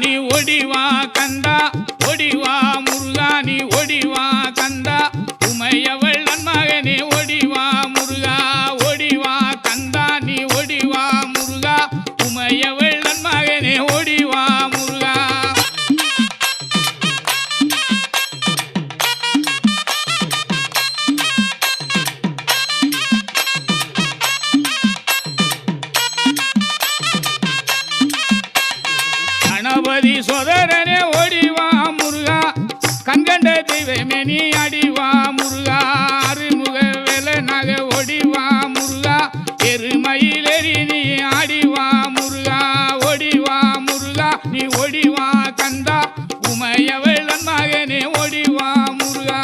நீ ஒடிவா கந்தா ஒடிவா முருகா நீ ஒடிவா கந்தா உமையவள் நன்மகனே ஒடிவா முருகா ஒடிவா கந்தா நீ ஒடிவா முருகா உமையவள் நன்மகனே ஒடிவா முருகா கணபதி சோதரனே ஓடிவா முருகா கண்கண்ட தெய்வமே நீ அடிவா முருகா அருமுக வேலனாக ஓடிவா முருகா எருமயிலேறி நீ ஆடிவா முருகா ஓடிவா முருகா நீ ஓடிவா கந்தா உமையவள் மகனே ஓடிவா முருகா